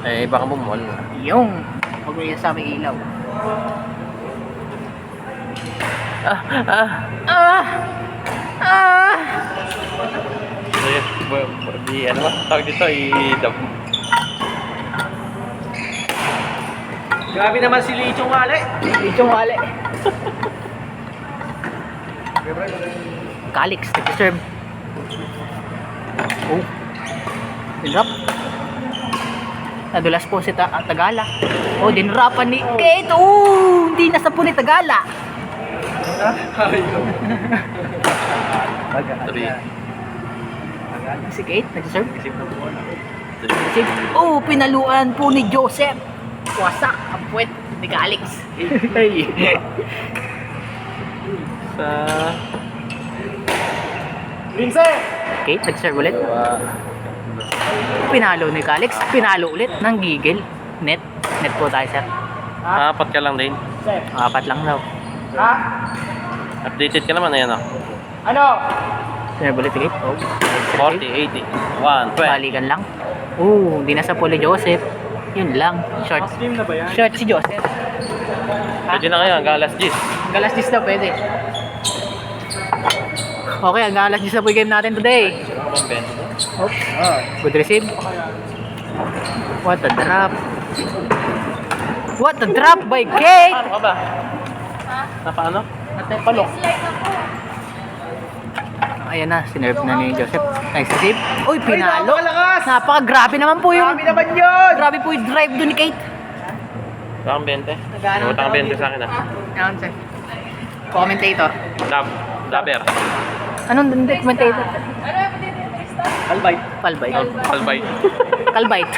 Eh, baka bumol. Yung. Huwag mo yung sa may ilaw. Di, ano ba? Tawag dito, i-dab. Grabe naman si Lichong Wale. Lichong wale. Calix, nag-serve. Oh. Dinrap. Nadulas po si Tagala. Oh, dinrapan ni Kate. Oh, hindi nasa po ni Tagala. Three. Si Kate, nag-serve. Oh, pinaluan po ni Joseph. Wasak ang puwet ni Calix. Sa... Linse! Kate, nag-serve ulit. Pinalo ni Calix. Pinalo ulit ng gigil. Net. Net po tayo, sir. Apat ka lang din. Apat lang daw. Ha? Updated ka naman, ayan o. Ano? Serve ulit ni Kate. Oh. 40, 80, 1, 20. Balikan lang. Oh, hindi na sa puli Joseph. Yun lang. Short. Team na ba yan? Short si Joseph. Pwede na ngayon, galas Gis. Galas 10 daw pwede. Okay, ang galas 10 na po yung game natin today. Oops. Good receive. What a drop. What a drop by Kate. Paano ka ba? Napaano? Palok. Ayan na, sinerve na ni Joseph. Nice receive. Uy, pinalo. napakalakas! Napaka-grabe naman po yung... Grabe naman yun! Grabe po yung drive doon ni Kate. Takang 20. Takang 20 sa akin ah. Ayan, sir. Commentator. Dabber. Anong commentator? Albite. Palbite. Albite. Kalbite.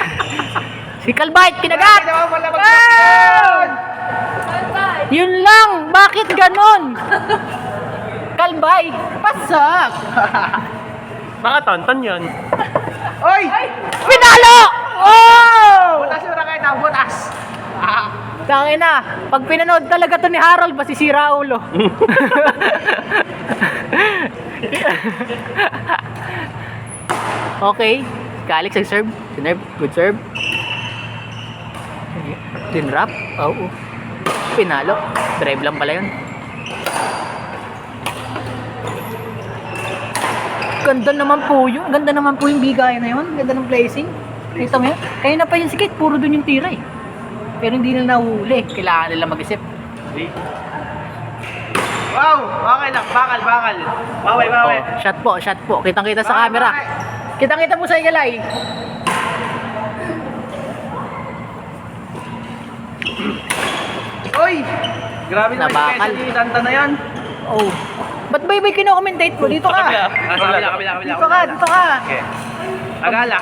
Si Kalbite, kinagat! Grabe naman pala Ah! Yun lang! Bakit ganon? Kalbay! Pasak! Baka tonton yun. Oy! Pinalo! Oh! Butas yung rakay na, butas! Tangin na, pag pinanood talaga to ni Harold, masisira ulo. Okay, Calix nag-serve. Sinerve, good serve. Dinrap, oo. Pinalo, drive lang pala yun. Ganda naman po yung bigay na yun. Ganda ng placing. Kita mo yun? Kaya na pa yung sikit, puro dun yung tira eh. Pero hindi na nahuli. Kailangan nila mag-isip. Wow! Okay lang, bakal. Baway. Oh, shot po. Kitang-kita sa camera. Kitang-kita po sa igalay. Oy! Grabe naman Nabakal. yung kesa Danta na yan. Oh. Ba't ba iba kino-commentate mo? Dito ka. Kabila. Dito ka. Okay. Agala.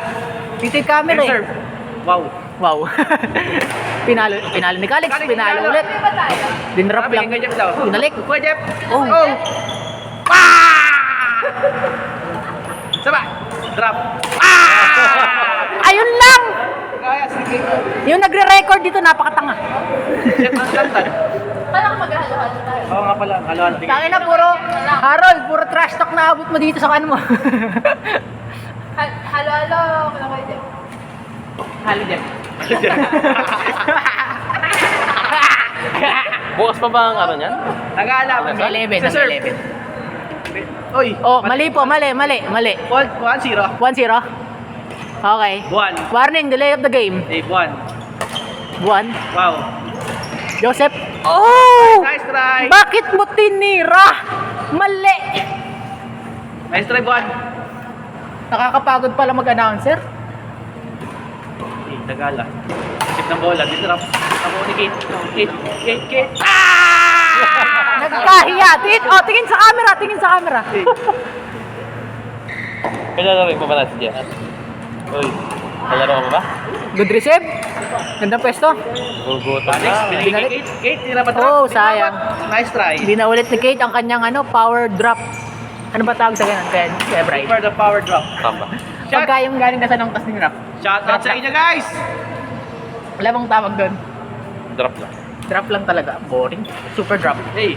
Dito yung camera eh. Serve. Wow. Wow. pinalo ni Calix. Pinalo ulit. Dinrap lang. Binalik. Kuya Jeff. Oh. Saba. Drop. Ayun lang! Kaya, sige. Yung nagre-record dito, napakatanga. Jeff, ang lantan. Paano maghalo-halo tayo? Oo nga pala, halo-halo. Tangin na puro, Harold, puro trash talk na abot mo dito sa kan mo. Halo-halo, kailan kayo dyan? Halo dyan. Bukas pa ba ang ano niyan? Nag-aalaman. Nasa 11, nasa 11. Oy. Oh, mali po, mali. 1-0. 1-0. Okay. 1. Warning, delay of the game. 1. 1. Wow. Joseph. Oh! Nice try. Bakit mo tinira? Mali. Nice try, 1. Nakakapagod pala mag-announcer. Tagala. Isip ng bola. Disrupt. Ako ni Kate. Nagkahiya. Tingin sa camera. Kailan rin pa ba natin dyan? Uy, kalaro ka ba? Good receive. Gandang pwesto. Gugutom na. Binigay kay Kate. Tira pa Oh, sayang. Nice try. Hindi na ulit ni Kate ang kanyang power drop. Ano ba tawag sa ganun? Kaya Bright. For the power drop. Tama. Pagka yung galing na sa nung tas ni drop. Shout out sa inyo, guys. Wala bang tawag doon? Drop lang. Drop lang talaga. Boring. Super drop. Hey.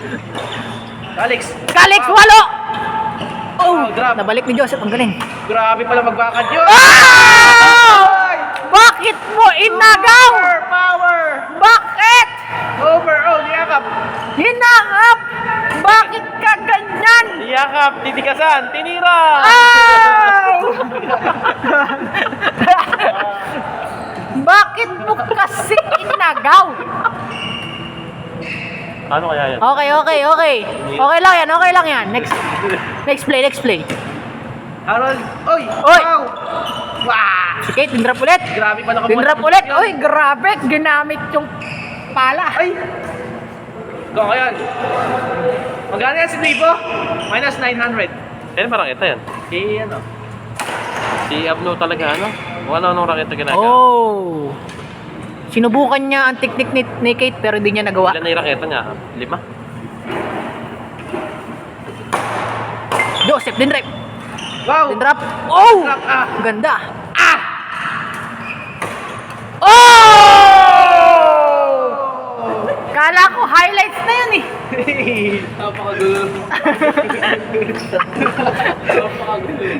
Alex. Calix, walo! Oh, Wow, drop. nabalik ni Joseph. Ang galing. Grabe pala magbakad yun. Ah! Bakit mo Nasaan? Tinira! Bakit mo kasi inagaw? Ano kaya yan? Okay. Okay lang yan. Next play. Harold! Oy! Oy! Wow! Wow! Si Kate, dinrap ulit. Grabe pa nakabuhat. Dinrap ulit. Oy, grabe. Ginamit yung pala. Ay! Go, ayan. Magkano yan si Nuivo? Minus 900. Kaya parang ito yan. Ano? Si Abno talaga, ano? Wala nung raketa ginagawa. Oh. Sinubukan niya ang teknik ni Kate pero hindi niya nagawa. Ilan na yung raketa niya? 5? Joseph, dinrap. Wow! Dinrap. Oh! Dinrap, ah. Ganda. Ah! Oh! Kala ko highlights na yun eh. Napakagulo. Napakagulo.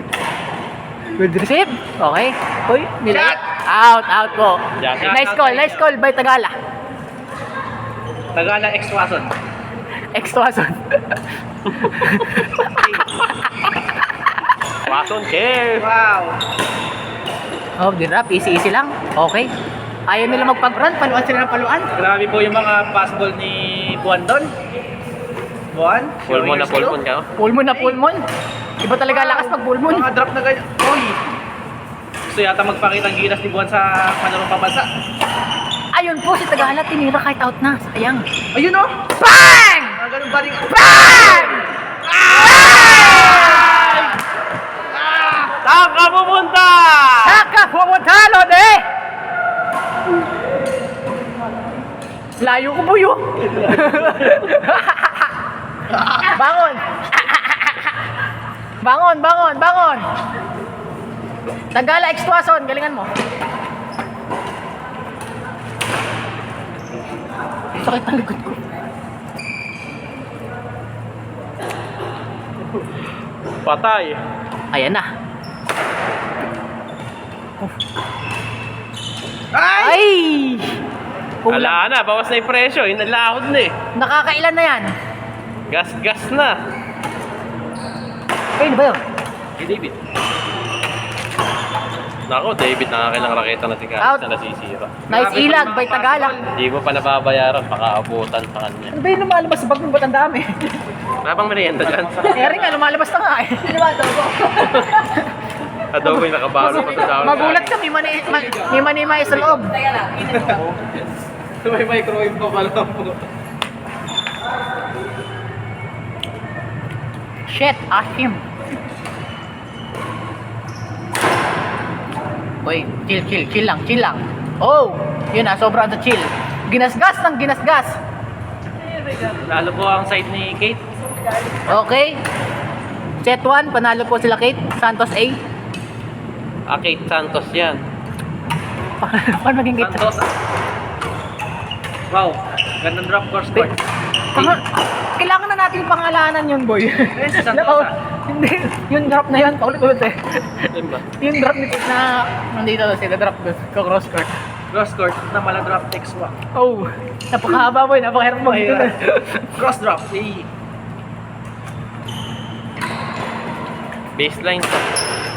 Good receive. Okay. Uy, nila. Shot! Out po. Yeah, shot. Nice call by Tagala. Tagala X-Wason. Extrason. Wason, care! Wow! Oh, dinrap. Easy lang. Okay. Ayaw nila magpag-run. Paluan sila ng paluan. Grabe po yung mga fastball ni Buwan doon. Buwan? Pulmon na pulmon ka. Pulmon. Iba talaga lakas pag pulmon. Mga drop na ganyan. Oy! Gusto yata magpakita ang gilas ni Buwan sa panarong pambansa. Ayun po, si Tagala tinira kahit out na. Sayang. Ayun o! Bang! Mga ganun ba rin? Bang! Saan ka pupunta? Saka pumunta, Lode! Layo ko po yun. Bangon. Tagala Extuason, galingan mo. Sakit ang likod ko. Patay. Ayan na. Ay! Ay! Kulang. Ala na, bawas na yung presyo. Inalahod na eh. Nakakailan na yan? Gas na. Ayun ba yun? Si David. Nako, David, nakakailang raketa na si Out. Galis na nasisira. Nice Grabe ilag, pa by yung mga Tagala. fastball. Hindi mo pa nababayaran, baka abutan sa kanya. Ano ba yung lumalabas sa bag ng batang dami? Wala bang merienda dyan? Eri nga, lumalabas na nga eh. Adobo yung nakabalo pa sa dahon. Magulat ka, may manimay sa loob. May microwave pa pala po. Shit, Ashim. Uy, chill lang. Oh, yun na, sobrang sa chill. Ginasgas. Lalo po ang side ni Kate. Okay. Set 1, panalo po sila Kate. Santos A. Kate Santos yan. Paano maging Kate? Santos. Wow, gandang drop course court. Kailangan na natin pangalanan yun, boy. Si Santos. Hindi, yung drop na yun, paulit-ulit eh. Yan ba? Yung drop ni Kate na nandito sila, drop ko cross court. Cross court na mala drop X1. Oh, napakahaba boy, napakahirap mo. Cross drop. Baseline to.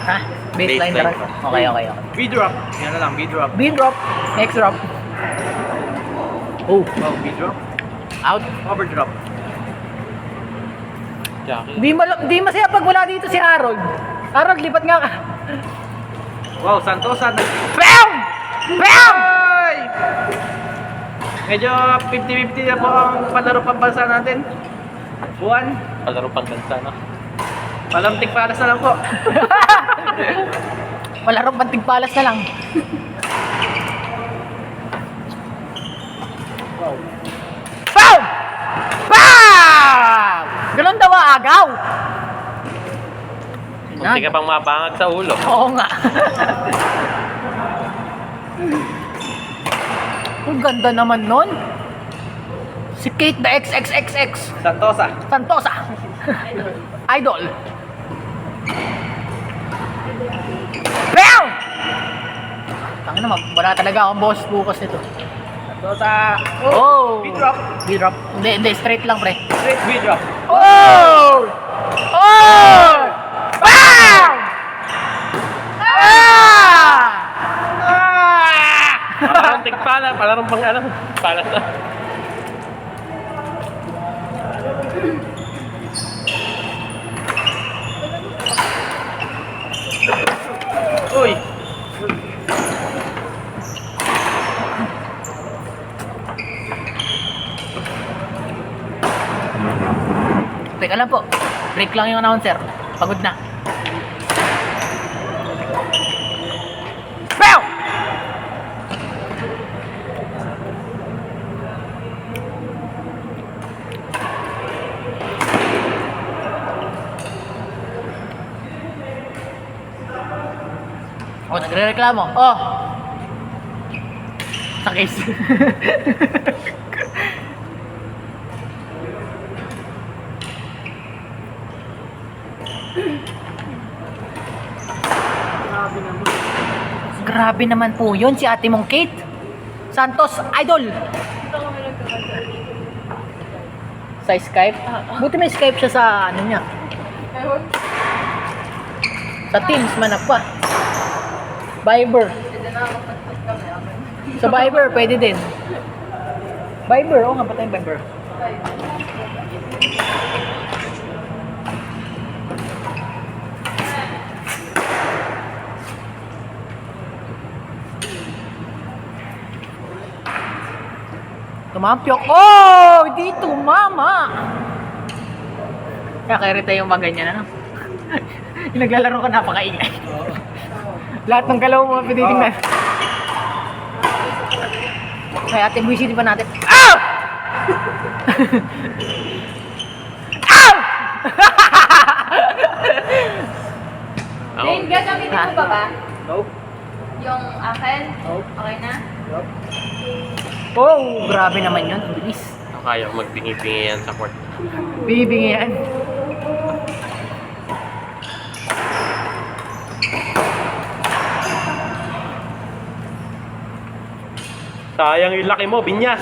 Ha? Baseline Baseline. drop. Okay. B drop. Yan na lang, B drop. B drop, next drop. Oh, Wow, B drop. out. Over drop. Jackie. Di masaya pag wala dito si Harold. Harold, lipat nga ka. Wow, Santosa. Bam! Ay! Medyo 50-50 na po ang palaro pambansa natin. Buwan. Palaro pagbansa na. Palamtik palas na lang po. Palaro pantigpalas na lang. Bam! Bam! Ganun daw agaw. Hindi ka pang mapangag sa ulo. Oo nga. Ang ganda naman nun. Si Kate the XXXX. Santosa. Santosa. Idol. Bam! Tangin naman, wala talaga akong boss bukas nito. Santosa. Oh! B drop. B-drop. Hindi, straight lang pre. Straight B drop. Oh! Oh! na, palarong pang ano. Pala na. Uy! Teka lang po. Break lang yung announcer. Pagod na. Pow! Oh, nagre-reklamo. Oh! Sa case. Grabe naman po yun, si ate mong Kate. Santos, idol. Sa Skype? Buti may Skype siya sa ano niya. Ewan. Sa Teams man pa. Viber. Hindi na ako pag-post kami. Sa Viber, pwede din. Viber, oo nga ba tayong Viber? Tumampyok. Oh! Di tumama! Kaya kairita yung mga ganyan, ano? Yung naglalaro ka, napakaingay. Lahat ng galaw mo, pinitingnan. Kaya ate, buwisit pa natin. Ow! Ow! Dane, gagamitin mo ba ba? Nope. Yung akin? Nope. Okay na? Nope. Oh, grabe naman yun. Ang bilis. Kaya magbingi-bingi yan sa court. Bibingi yan. Sayang yung laki mo, binyas.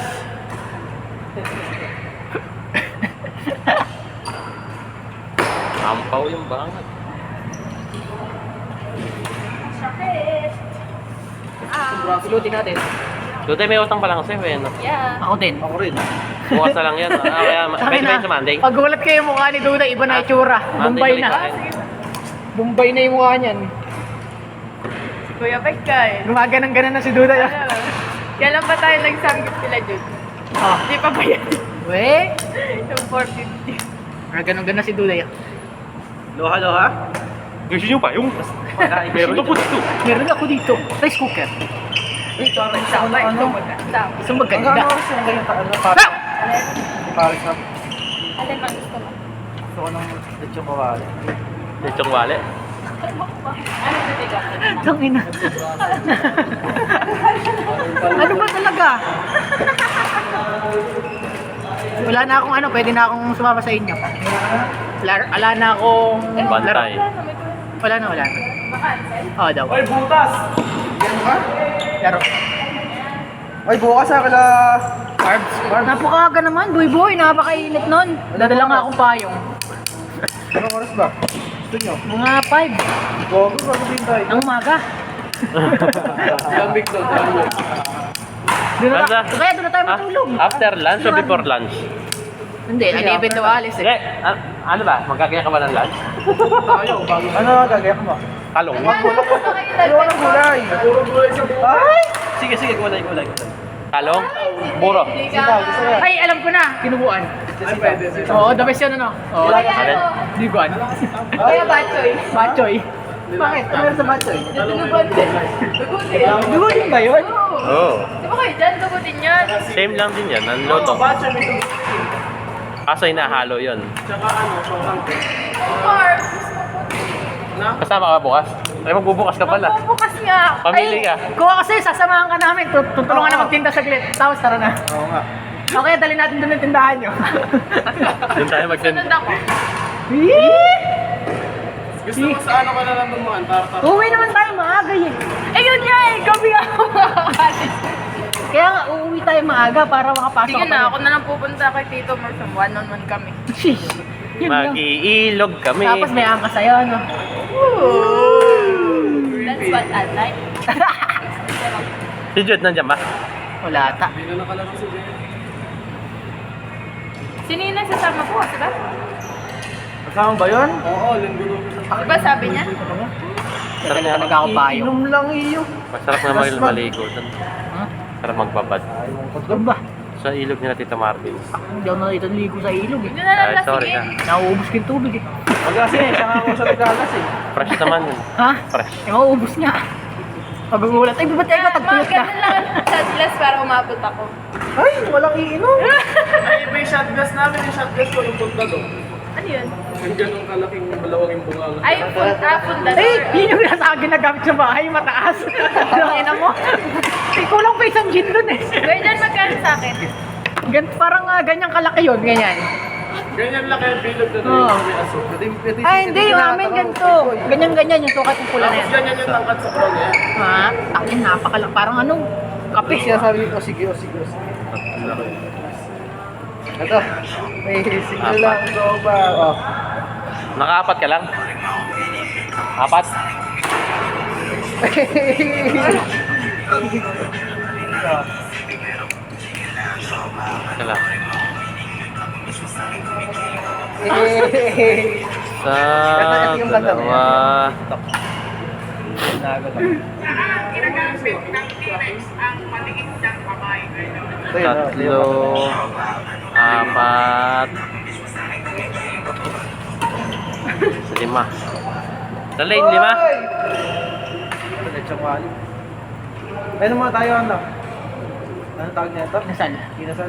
Ampaw yung bangat. Sakit! Ah, Pulutin natin. Doon may utang pa lang sa'yo eh. No? yeah. Ako din. Ako rin. Bukas na lang yan. Kaya Akin pwede ba yun sa Monday? Pag gulat kayo yung mukha ni Duda, iba na itsura. Bombay na. Bombay na yung mukha niyan. Kuya Pekay. Gumaganang-ganan na si Duda. Kailan ba tayo nagsamgit sila, Jude? Oh. Hindi pa ba yan? We? Yung 450. Gumaganang-ganan na si Duda. Loha-loha? Gusto nyo pa yung... Meron ako dito. Meron ako dito. Rice cooker. Sama, isang maganda. Isang maganda. oras yung ganyan ano? Ah! Paris na. Alin ang gusto mo? Gusto ko ng lechong kawali. Lechong wale. Ano ba tiga? Tangina. Ano ba talaga? Wala na akong ano, pwede na akong sumama sa inyo. Wala na akong Bantay. Wala na. Makancel? Oo daw. Ay, butas! Yan ba? Laro. Ay, bukas ako na... Carbs. Napakaga naman, boy. Napakainit nun. Dadala nga akong payong. Anong oras ba? Gusto nyo? Mga 5 Gogo, bago din tayo. ng umaga. Lamig doon, lamig. Kaya doon na tayo matulog. After lunch o before lunch? Hindi, alipin daw alis Sige, eh. ano ba? Magkakaya ka ba ng lunch? Ano gagayak mo? Kalong. Ayaw ng gulay. Puro gulay sa buhay. Ay! Sige, gulay. Kalong? Buro. Ay, alam ko na. Kinubuan. Ay, pwede. Oo, the best yun ano. Oo. Alin? Diguan. Kaya Bachoy. Bachoy. Bakit? Ano meron sa Bachoy? Dugutin. Dugutin. Dugutin ba yun? Oo. Di ba kayo dyan? Dugutin yan. Same lang din yan. Ang loto. Bacha, may tubig. Kaso inahalo yun. Tsaka ano, pangkante. Carbs. Kasama ka bukas? Ay, magbubukas ka pala. Magbubukas nga. Pamili ka. Kuha kasi, sasamahan ka namin. Tutulungan na magtinda saglit. Tapos tara na. Oo nga. Okay, dali natin doon yung tindahan nyo. Doon tayo mag-send. Sunod ako. Gusto mo sa ano ka na lang bumuhan? Para Uwi naman tayo maaga eh. Eh yun nga eh. Gabi ako makakalis. Kaya nga, uuwi tayo maaga para makapasok Sige ka na, pa ako na lang pupunta kay Tito Marsam. One-on-one kami. Sheesh. Yun lang. Mag-iilog kami. Tapos may angka sa'yo, no? That's what I like. Si Jude, nandiyan ba? Wala ata. Sino yung nagsasama po? Diba? Kasama ba yun? Oo, Diba sabi niya? Sarap Talaga naman. nagkakapayo. Inom lang iyo. Masarap naman maligo doon. Ha? Sarap magbabad. Ano ba? Sa ilog nila Tita Martin. Hindi ako nakita ligo sa ilog eh. Hindi na lang Ay, sorry sige. na. Nauubos ko yung tubig eh. Wag kasi, siya nga ako sa Regalas eh. Fresh naman yun. Ha? Fresh. Eh, mauubos nga. Magugulat. Ay, ba't tayo Mga tagtulot ka? ganun lang ang shot glass para umabot ako. Ay, walang iinom. Ay, iba yung shot glass namin. Yung shot glass ko yung punta doon. Ano yun? Yung ganong kalaking malawang bunga. Ay, fundador. Eh, yun yung nasa akin nagamit sa bahay, mataas. Ang ina mo. Eh, kulang pa isang gin dun eh. Guardian, magkano sa akin? Parang ganyang kalaki yun, ganyan. Ganyan lang kayo bilog na Oo. may aso. Ay, hindi, yung amin ganito. Ganyan-ganyan yung sukat ng pula na yan. Ganyan yung tangkat sa brown eh. Ha? Takin, napakalak. Parang anong kape. Siya sabi ko, sige. Ito. May signal lang. Ito ba? Oh. Nakaapat ka lang? Apat? Kala. Sa Ito yung ganda mo. dalawa. Tatlo. Apat. Sa lima. Sa lane, lima? Ano mga tayo ano? Ano tawag niya ito? Nasaan? Kinasal.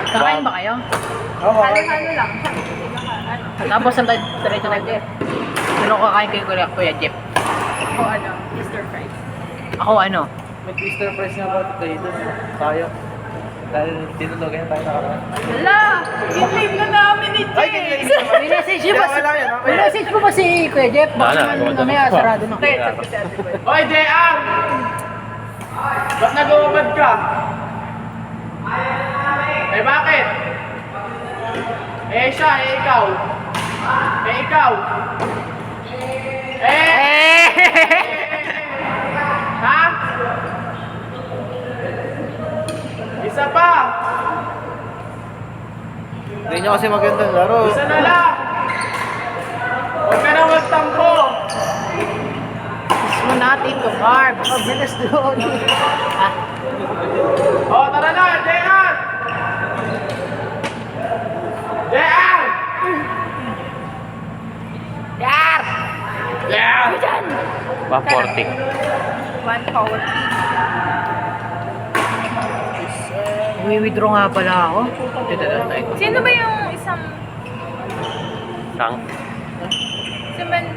Kakain ba kayo? Oo. Halo-halo lang. Tapos ang diretso na Jeff. Sino kakain kayo Kuya Jeff? O ano, Mr. Fries. Ako ano? May twister fries nga ba kayo doon? Tayo. Dahil tinulogan tayo nakaraan. Hala! Kinlame na namin ni James! May message mo ba? Okay lang yan, okay. May message mo ba si Kuya Jeff? Baka Wala, naman wala. mamaya sarado na. Tayo, sabi si Ate Boy. Hoy, JR! Ba't nag-uubad ka? Eh, bakit? Eh, siya, eh, ikaw. Eh, ikaw. Eh! Ha? Isa pa! Hindi nyo kasi magandang laro. Isa na lang! Huwag ka na magtampo! Gusto mo natin to carbs. Ang bilis doon. Ha? O, tara na! JR! JR! Yar! JR! Ba, 40. 140. Uwi-withdraw nga pala ako. Dito na tayo. Sino ba yung isang... Sang. Sino ba yung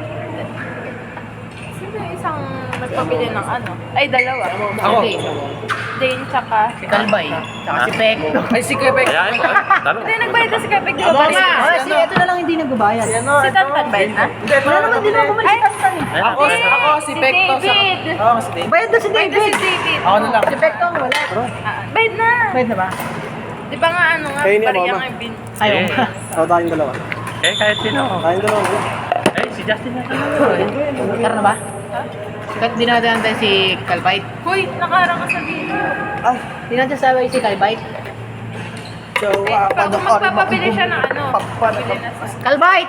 isang nagpabili ng ano? Ay, dalawa. Ako. Jane tsaka... Si Kalbay. Tsaka si Pekto. Ay, si Quebec. Kaya, talo. Hindi, nagbayad na si Kapeg, di ba? Aba nga! Oh, si ito na lang hindi nagbabayad. Si Tantan bayad na? Wala naman din ako bumalik si Tantan eh. Ay, Ako, ay, ako, si Pekto. David! Oo, si Dave. Bayad na si Bayad na David. si David. Ako na lang. Si Pekto ang wala. Bayad na! Bayad na ba? Di ba nga ano nga, Kayo niya, parehang mama. ang bin... Ayaw Eh. ba? Ako tayong dalawa. eh, kahit sino. Tayong dalawa. Eh, si Justin na. Tara na ba? Kahit dinadaan tayo si Kalbait. Hoy, nakaharang ka sa video. Ay, Dinadaan sa si Kalbait. so, Pag magpapabili siya ng ano, bili na sa... Kalbait!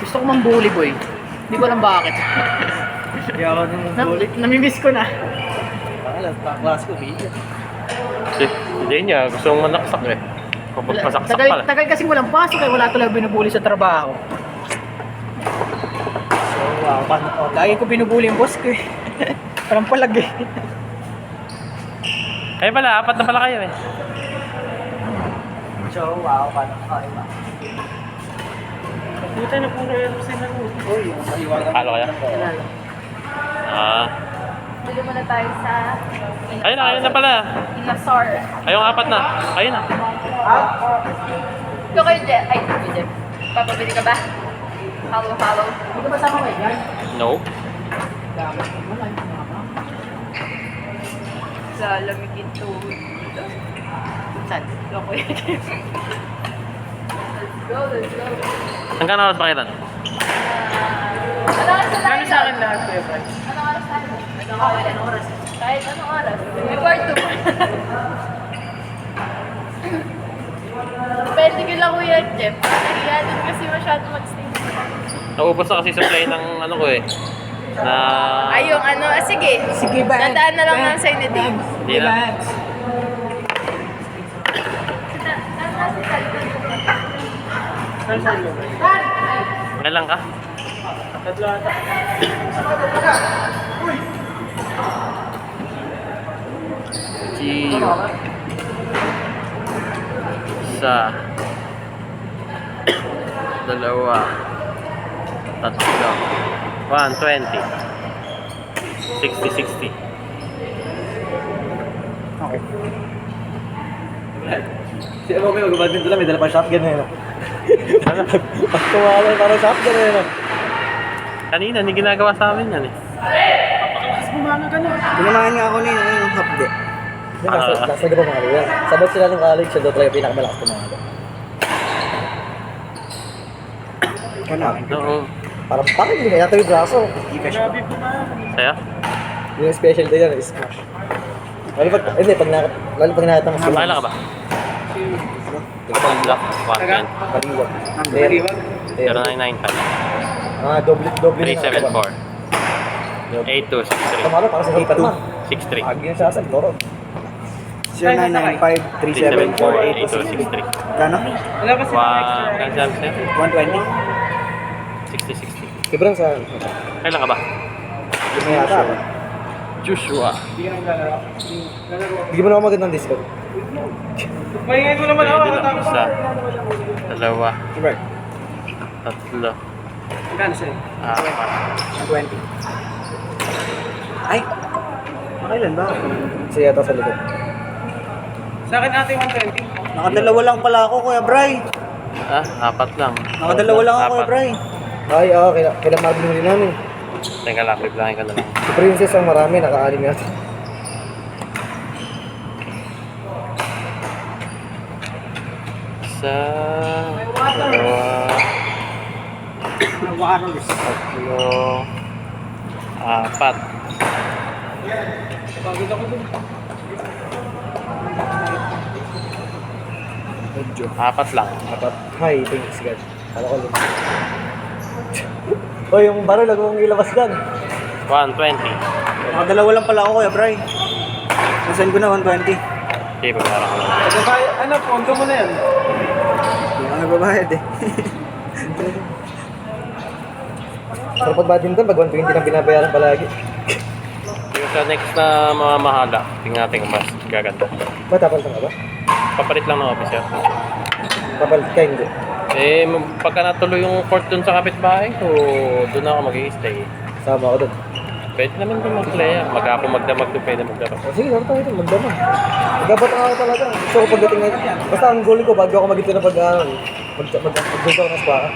Gusto ko mang bully boy. Hindi ko alam bakit. Hindi ako nung Namimiss ko na. Klase ko, video. Hindi niya. Gusto mong manaksak eh. Kapagpasaksak pala. Tagal kasi walang pasok eh. Wala talaga binubuli sa trabaho. So, paano ko? Lagi ko binubuli yung boss ko eh. Parang palag eh. Kayo pala, apat na pala kayo eh. So, paano ko? Buta na po kayo sila mo. Uy, yung maiwagan. Halo kaya? Ah. Bili muna tayo sa... Ayun na, ayun na pala. Inasor. Kayong apat na. Kayo na. Ito kayo, Jeff. Ay, ito, Jeff. Papabili ka ba? Halo-halo. Hindi ko masama kayo yan. No. Sa lamigin to. Saan? Loko yun, Jeff. Let's go, let's go. Hanggang oras ba kayo doon? Wala ka sa Kano sa akin lahat kayo, Bray. Anong oras tayo? Anong oras? Kahit anong oras. Before 2. Pwede ko lang Kuya Jeff. Nahiya din kasi masyado mag-stay. Naubos na kasi sa play ng ano ko eh. Na... Ay, yung ano, sige. Sige ba? Dadaan na lang ng sa'yo ni Dave. Hindi na. Kailan ka? Tatlo ata. Gio. Isa. Dalawa. Tatlo. 120. 60. Okay. Si ano kayo, gumagin doon, may dala pa shotgun eh. Pag tuwala, parang shotgun eh. Kanina, hindi ginagawa sa amin yan eh. Tinamahan nga ako na yun, yung hapde. Nasa gano'n mga yan. Sabot sila ng college, siya doon talaga pinakamalakas tumaga. Oo. Parang bakit hindi kaya ito yung braso? Saya? Yung special day yan, smash. Lalo pag nakita mo sila. Kailan ka ba? One block, 110. Baliwag. Baliwag? 0995. Doble 374. 8263. Kamalo, parang sa hipat mo. 63. Agi yung sasag, toro. 374-8263. Kano? Wala pa sila extra. Kailan sabi sa'yo? 120? 60-60. Sobrang sa... Kailan ka ba? May yata. Joshua. Bigyan mo na ako magandang discount. Mahingay ko naman ako. Pwede lang. Isa. Dalawa. Right. Tatlo. Magkano sa'yo? Apat. 20. Ay! Makailan ba? Kasi yata sa likod. Sa akin ate 120. Nakadalawa lang pala ako, Kuya Bray. Apat lang. Nakadalawa lang ako, Kuya Apat. Bray. Ay, oo. Kailang mabili rin namin. Teka lang, bibilahin ko na lang. Si Princess ang marami, naka-anim yata. Isa. Dalawa. Tatlo. Apat. Pagod ako dun. Medyo. Apat lang. Apat. Hi, thanks God. Kala ko lang. Oy, yung baril, huwag mong ilabas dyan. 120. Nakadalawa lang pala ako, Kuya Bray. Nasend ko na 120. Okay, pagkara ko lang. Ano, pondo mo na yan. Hindi ako nagbabayad eh. Pero pag badminton, pag 120 lang binabayaran palagi. Yung sa next na mamamahala, tingnan natin kung mas gaganda. Ba, tapal ka ba? Papalit lang ng officer. Tapal ka, hindi. Eh, pagka natuloy yung court dun sa kapitbahay ko, dun ako mag-i-stay. Sama ako doon. Pwede naman dun mag-play. Mag-ako magdamag dun, pwede magdamag. O sige, laro tayo doon, magdama. Magabot ako talaga. Gusto ko pagdating na basta ang goal ko, bago ako mag-ito na pag-aaral. Mag-goal ako ng squad.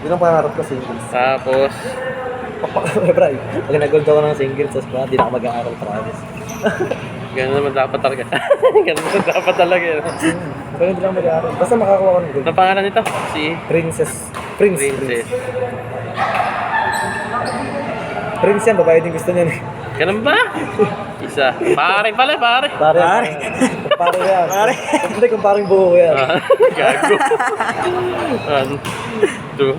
Yun ang pangarap ko, singles. Tapos, Bray, pag nag-goal ako ng singles sa squad, di na ako mag-aaral, promise. gano'n naman dapat talaga. Gano'n naman dapat talaga. Pero hindi lang mag-aaral. Basta makakuha ko ng goal. Ano pangalan nito? Si Princess. Princess. Prince yan, babae din gusto niyan eh. Ganun ba? Isa. Pare pala, pare. Pare. Pare yan. Pare. Hindi, kung parang buho yan. Gago. 1, 2,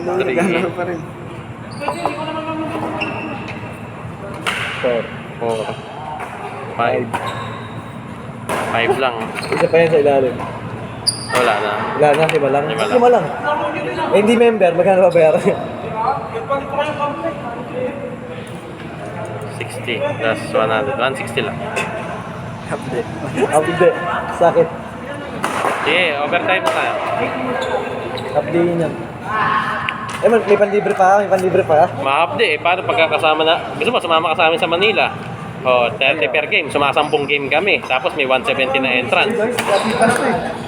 3, pa rin. 4, 5. 5 lang. Isa pa yan sa ilalim. Wala na. Wala na, lima lang. Lima lang. Lima lang. Eh, hindi member, magkano babayaran niya? 60 plus 100. 160 lang. Update. Update. Sakit. Sige, overtime na tayo. Update yan. Eh, may panlibre pa, may panlibre pa. Ma-update eh. Paano pagkakasama na? Gusto mo, sumama ka sa amin sa Manila. O, 30 per game. Sumasampung game kami. Tapos may 170 na entrance. Guys, update pa na to eh.